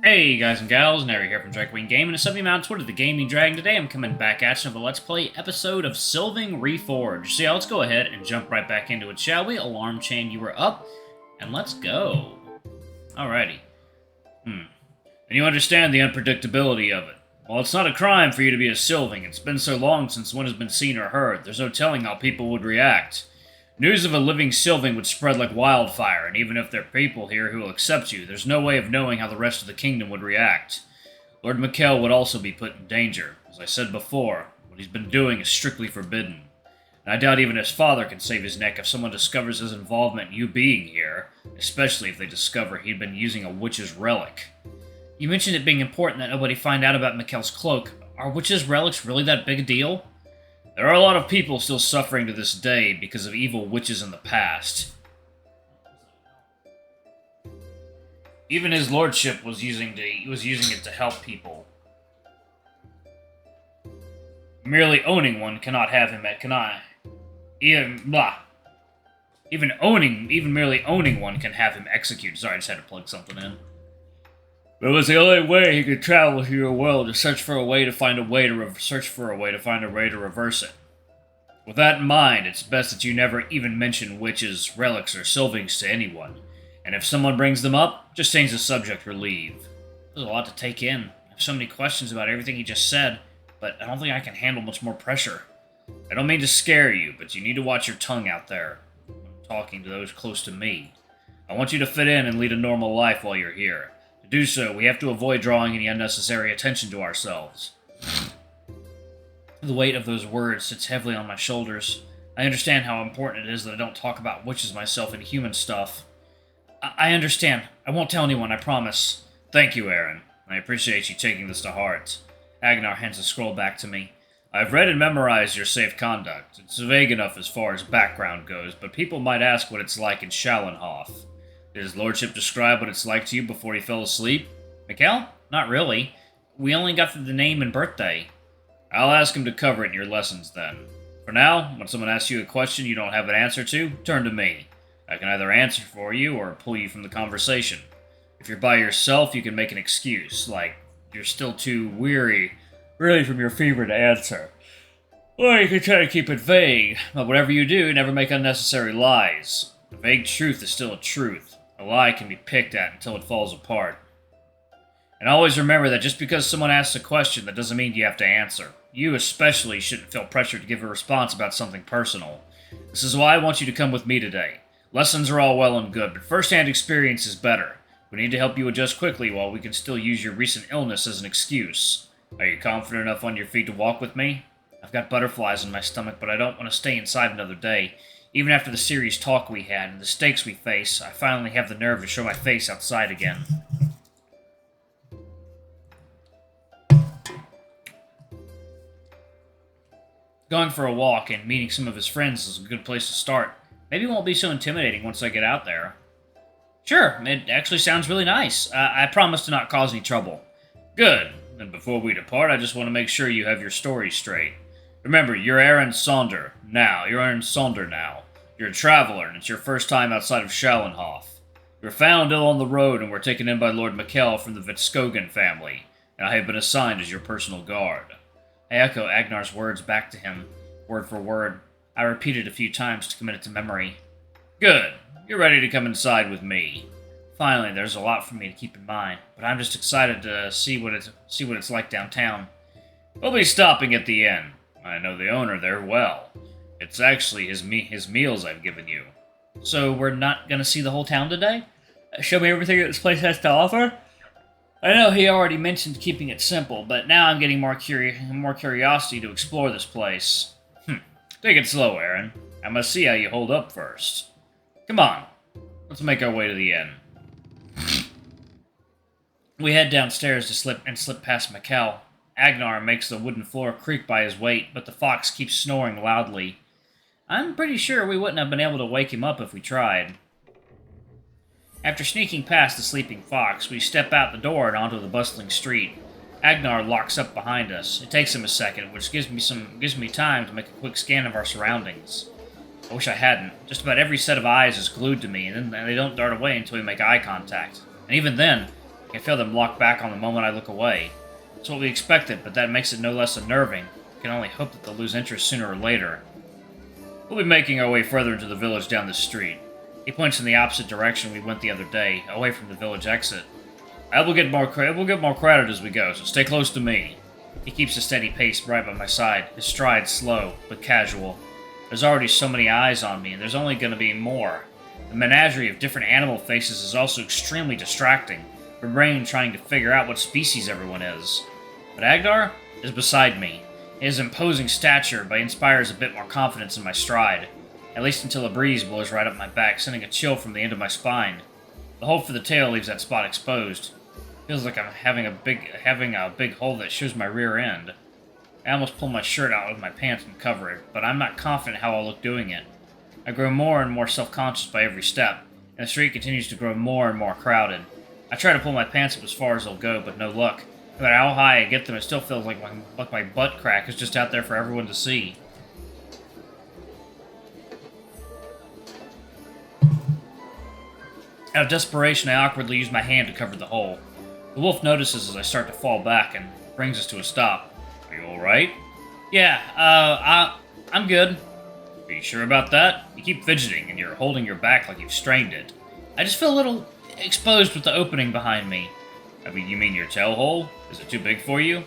Hey guys and gals, Nary here from Drakewing Game, and a sub on Twitter, the Gaming Dragon. Today I'm coming back at you with a Let's Play episode of Sylving Reforged. So yeah, let's go ahead and jump right back into it, shall we? Alarm chain, you were up, and let's go. Alrighty. And you understand the unpredictability of it. Well, it's not a crime for you to be a Sylving. It's been so long since one has been seen or heard, there's no telling how people would react. News of a living Sylving would spread like wildfire, and even if there are people here who will accept you, there's no way of knowing how the rest of the kingdom would react. Lord Mikkel would also be put in danger. As I said before, what he's been doing is strictly forbidden. And I doubt even his father can save his neck if someone discovers his involvement in you being here, especially if they discover he'd been using a witch's relic. You mentioned it being important that nobody find out about Mikkel's cloak. Are witches' relics really that big a deal? There are a lot of people still suffering to this day because of evil witches in the past. Even his lordship was using it to help people. Merely owning one cannot have him even merely owning one can have him executed. Sorry, I just had to plug something in. But it was the only way he could travel through your world to search for a way to find a way to reverse it. With that in mind, it's best that you never even mention witches, relics, or Sylvings to anyone. And if someone brings them up, just change the subject or leave. There's a lot to take in. I have so many questions about everything he just said, but I don't think I can handle much more pressure. I don't mean to scare you, but you need to watch your tongue out there when talking to those close to me. I want you to fit in and lead a normal life while you're here. To do so, we have to avoid drawing any unnecessary attention to ourselves. The weight of those words sits heavily on my shoulders. I understand how important it is that I don't talk about witches myself and human stuff. I understand. I won't tell anyone, I promise. Thank you, Aron. I appreciate you taking this to heart. Agnarr hands the scroll back to me. I've read and memorized your safe conduct. It's vague enough as far as background goes, but people might ask what it's like in Shallenhof. Did his lordship describe what it's like to you before he fell asleep? Mikkel? Not really. We only got through the name and birthday. I'll ask him to cover it in your lessons then. For now, when someone asks you a question you don't have an answer to, turn to me. I can either answer for you or pull you from the conversation. If you're by yourself, you can make an excuse, like you're still too weary, really, from your fever to answer. Or you can try to keep it vague, but whatever you do, never make unnecessary lies. A vague truth is still a truth. A lie can be picked at until it falls apart. And always remember that just because someone asks a question, that doesn't mean you have to answer. You especially shouldn't feel pressured to give a response about something personal. This is why I want you to come with me today. Lessons are all well and good, but first-hand experience is better. We need to help you adjust quickly while we can still use your recent illness as an excuse. Are you confident enough on your feet to walk with me? I've got butterflies in my stomach, but I don't want to stay inside another day. Even after the serious talk we had and the stakes we face, I finally have the nerve to show my face outside again. Going for a walk and meeting some of his friends is a good place to start. Maybe it won't be so intimidating once I get out there. Sure, it actually sounds really nice. I promise to not cause any trouble. Good. And before we depart, I just want to make sure you have your story straight. Remember, you're Aron Sonder now. You're Aron Sonder now. You're a traveler, and it's your first time outside of Shallenhof. You were found ill on the road and were taken in by Lord Mikkel from the Vitskogan family, and I have been assigned as your personal guard. I echo Agnar's words back to him, word for word. I repeated a few times to commit it to memory. Good. You're ready to come inside with me. Finally, there's a lot for me to keep in mind, but I'm just excited to see what it's like downtown. We'll be stopping at the inn. I know the owner there well. It's actually his meals I've given you. So we're not going to see the whole town today? Show me everything that this place has to offer? I know he already mentioned keeping it simple, but now I'm getting more curiosity to explore this place. Take it slow, Aron. I must see how you hold up first. Come on, let's make our way to the inn. We head downstairs to slip past Mikkel. Agnarr makes the wooden floor creak by his weight, but the fox keeps snoring loudly. I'm pretty sure we wouldn't have been able to wake him up if we tried. After sneaking past the sleeping fox, we step out the door and onto the bustling street. Agnarr locks up behind us. It takes him a second, which gives me time to make a quick scan of our surroundings. I wish I hadn't. Just about every set of eyes is glued to me, and then they don't dart away until we make eye contact. And even then, can feel them lock back on the moment I look away. It's what we expected, but that makes it no less unnerving. We can only hope that they'll lose interest sooner or later. We'll be making our way further into the village down this street. He points in the opposite direction we went the other day, away from the village exit. We'll get more crowded as we go, so stay close to me. He keeps a steady pace right by my side, his stride slow, but casual. There's already so many eyes on me, and there's only going to be more. The menagerie of different animal faces is also extremely distracting, my brain trying to figure out what species everyone is. But Agnarr is beside me. His imposing stature inspires a bit more confidence in my stride, at least until a breeze blows right up my back, sending a chill from the end of my spine. The hole for the tail leaves that spot exposed. Feels like I'm having a big hole that shows my rear end. I almost pull my shirt out of my pants and cover it, but I'm not confident how I'll look doing it. I grow more and more self-conscious by every step, and the street continues to grow more and more crowded. I try to pull my pants up as far as they'll go, but no luck. No matter how high I get them, it still feels like my butt crack is just out there for everyone to see. Out of desperation, I awkwardly use my hand to cover the hole. The wolf notices as I start to fall back and brings us to a stop. Are you alright? Yeah, I'm good. Are you sure about that? You keep fidgeting and you're holding your back like you've strained it. I just feel a little exposed with the opening behind me. You mean your tail hole? Is it too big for you?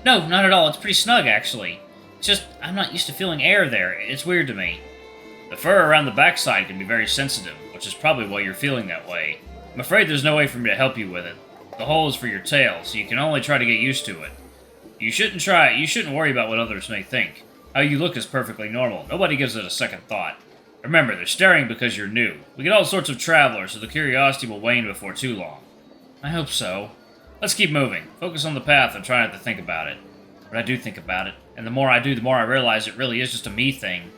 No, not at all. It's pretty snug, actually. It's just, I'm not used to feeling air there. It's weird to me. The fur around the backside can be very sensitive, which is probably why you're feeling that way. I'm afraid there's no way for me to help you with it. The hole is for your tail, so you can only try to get used to it. You shouldn't worry about what others may think. How you look is perfectly normal. Nobody gives it a second thought. Remember, they're staring because you're new. We get all sorts of travelers, so the curiosity will wane before too long. I hope so. Let's keep moving. Focus on the path and try not to think about it. But I do think about it, and the more I do, the more I realize it really is just a me thing.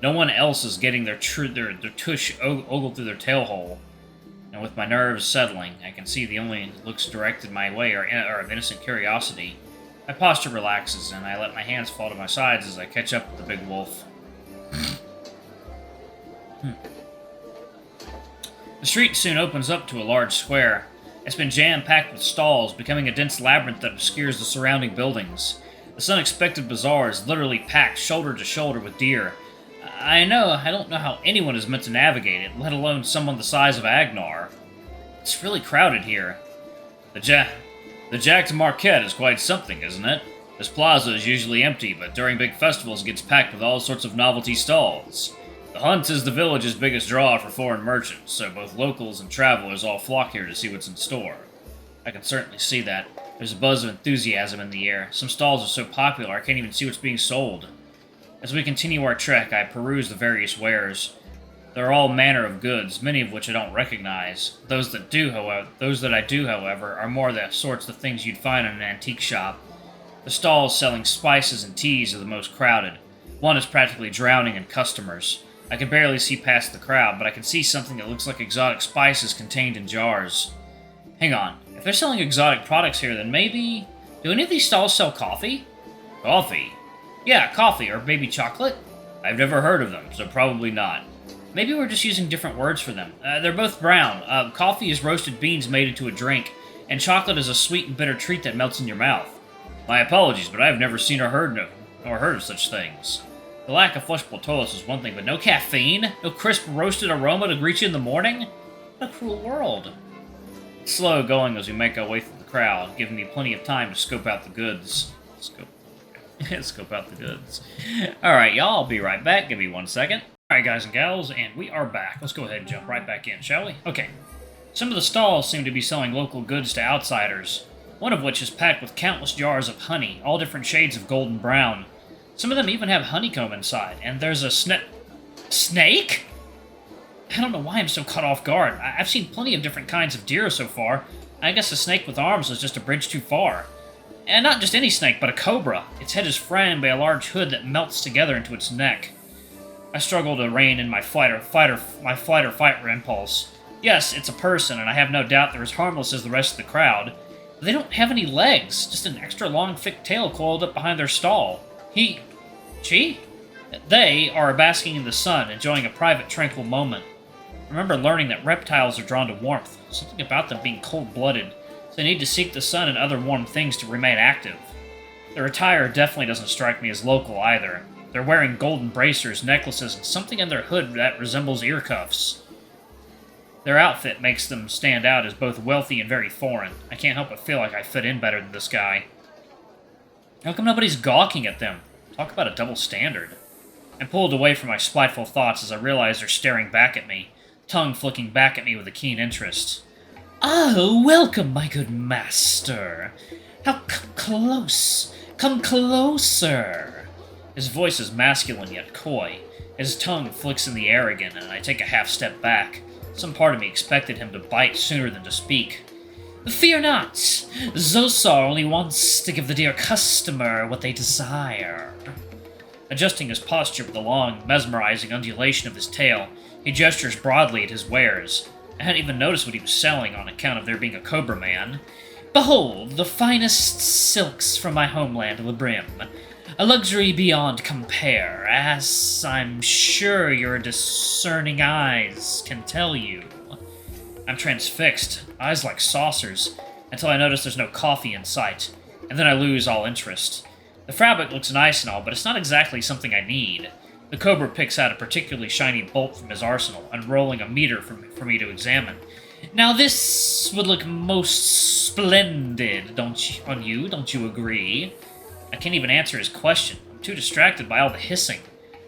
No one else is getting their tush ogled through their tail hole. And with my nerves settling, I can see the only looks directed my way are of innocent curiosity. My posture relaxes, and I let my hands fall to my sides as I catch up with the big wolf. The street soon opens up to a large square. It's been jam-packed with stalls, becoming a dense labyrinth that obscures the surrounding buildings. This unexpected bazaar is literally packed shoulder to shoulder with deer. I don't know how anyone is meant to navigate it, let alone someone the size of Agnarr. It's really crowded here. The Jacked Marquette is quite something, isn't it? This plaza is usually empty, but during big festivals it gets packed with all sorts of novelty stalls. The hunt is the village's biggest draw for foreign merchants, so both locals and travelers all flock here to see what's in store. I can certainly see that. There's a buzz of enthusiasm in the air. Some stalls are so popular I can't even see what's being sold. As we continue our trek, I peruse the various wares. There are all manner of goods, many of which I don't recognize. Those that I do, however, are more the sorts of things you'd find in an antique shop. The stalls selling spices and teas are the most crowded. One is practically drowning in customers. I can barely see past the crowd, but I can see something that looks like exotic spices contained in jars. Hang on, if they're selling exotic products here, then maybe... Do any of these stalls sell coffee? Coffee? Yeah, coffee, or maybe chocolate? I've never heard of them, so probably not. Maybe we're just using different words for them. They're both brown. Coffee is roasted beans made into a drink, and chocolate is a sweet and bitter treat that melts in your mouth. My apologies, but I've never seen or heard of such things. The lack of flushable toilets is one thing, but no caffeine? No crisp roasted aroma to greet you in the morning? What a cruel world. It's slow going as we make our way through the crowd, giving me plenty of time to scope out the goods. Scope out the goods. Alright, y'all, I'll be right back. Give me 1 second. Alright, guys and gals, and we are back. Let's go ahead and jump right back in, shall we? Okay. Some of the stalls seem to be selling local goods to outsiders, one of which is packed with countless jars of honey, all different shades of golden brown. Some of them even have honeycomb inside, and there's a snake? I don't know why I'm so caught off guard. I've seen plenty of different kinds of deer so far. I guess a snake with arms was just a bridge too far. And not just any snake, but a cobra. Its head is framed by a large hood that melts together into its neck. I struggle to rein in my flight or fight impulse. Yes, it's a person, and I have no doubt they're as harmless as the rest of the crowd. But they don't have any legs, just an extra long, thick tail coiled up behind their stall. They are basking in the sun, enjoying a private, tranquil moment. I remember learning that reptiles are drawn to warmth, something about them being cold-blooded. So they need to seek the sun and other warm things to remain active. Their attire definitely doesn't strike me as local either. They're wearing golden bracers, necklaces, and something in their hood that resembles ear cuffs. Their outfit makes them stand out as both wealthy and very foreign. I can't help but feel like I fit in better than this guy. How come nobody's gawking at them? Talk about a double standard. I'm pulled away from my spiteful thoughts as I realize they're staring back at me, tongue flicking back at me with a keen interest. Oh, welcome, my good master. How close. Come closer. His voice is masculine yet coy. His tongue flicks in the air again, and I take a half step back. Some part of me expected him to bite sooner than to speak. Fear not. Zosar only wants to give the dear customer what they desire. Adjusting his posture with the long, mesmerizing undulation of his tail, he gestures broadly at his wares. I hadn't even noticed what he was selling on account of there being a Cobra Man. Behold, the finest silks from my homeland, Labrim. A luxury beyond compare, as I'm sure your discerning eyes can tell you. I'm transfixed, eyes like saucers, until I notice there's no coffee in sight, and then I lose all interest. The fabric looks nice and all, but it's not exactly something I need. The Cobra picks out a particularly shiny bolt from his arsenal, unrolling a meter for me to examine. Now this would look most splendid, don't you agree? I can't even answer his question. I'm too distracted by all the hissing.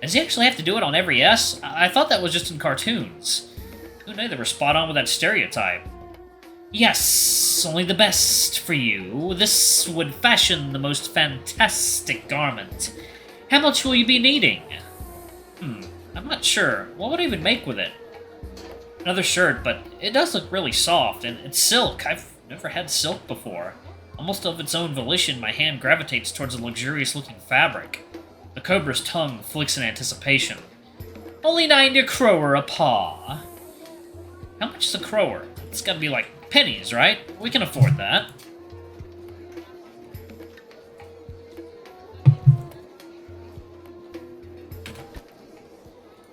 Does he actually have to do it on every S? I thought that was just in cartoons. Who knew they were spot on with that stereotype? Yes, only the best for you. This would fashion the most fantastic garment. How much will you be needing? I'm not sure. What would I even make with it? Another shirt, but it does look really soft, and it's silk. I've never had silk before. Almost of its own volition, my hand gravitates towards a luxurious-looking fabric. The Cobra's tongue flicks in anticipation. Only 90 krower a paw. How much is a krower? It's gotta be like pennies, right? We can afford that.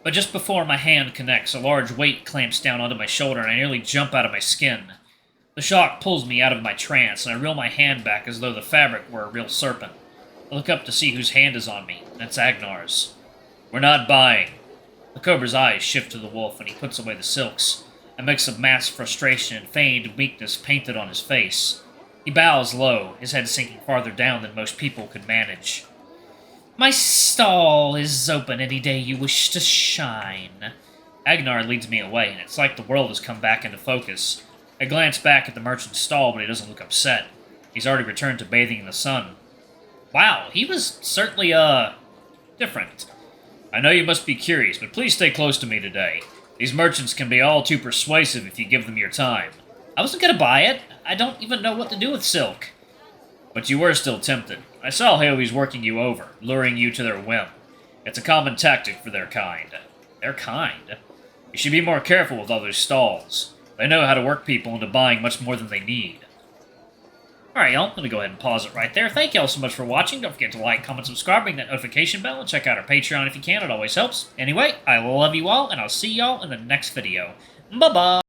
But just before my hand connects, a large weight clamps down onto my shoulder and I nearly jump out of my skin. The shock pulls me out of my trance, and I reel my hand back as though the fabric were a real serpent. I look up to see whose hand is on me. That's Agnarr's. We're not buying. The Cobra's eyes shift to the wolf, and he puts away the silks, a mix of masked frustration and feigned weakness painted on his face. He bows low, his head sinking farther down than most people could manage. My stall is open any day you wish to shine. Agnarr leads me away, and it's like the world has come back into focus. I glance back at the merchant's stall, but he doesn't look upset. He's already returned to bathing in the sun. Wow, he was certainly, different. I know you must be curious, but please stay close to me today. These merchants can be all too persuasive if you give them your time. I wasn't gonna buy it. I don't even know what to do with silk. But you were still tempted. I saw how he's working you over, luring you to their whim. It's a common tactic for their kind. Their kind? You should be more careful with other stalls. They know how to work people into buying much more than they need. Alright, y'all. Let me go ahead and pause it right there. Thank y'all so much for watching. Don't forget to like, comment, subscribe, ring that notification bell, and check out our Patreon if you can. It always helps. Anyway, I love you all, and I'll see y'all in the next video. Bye-bye!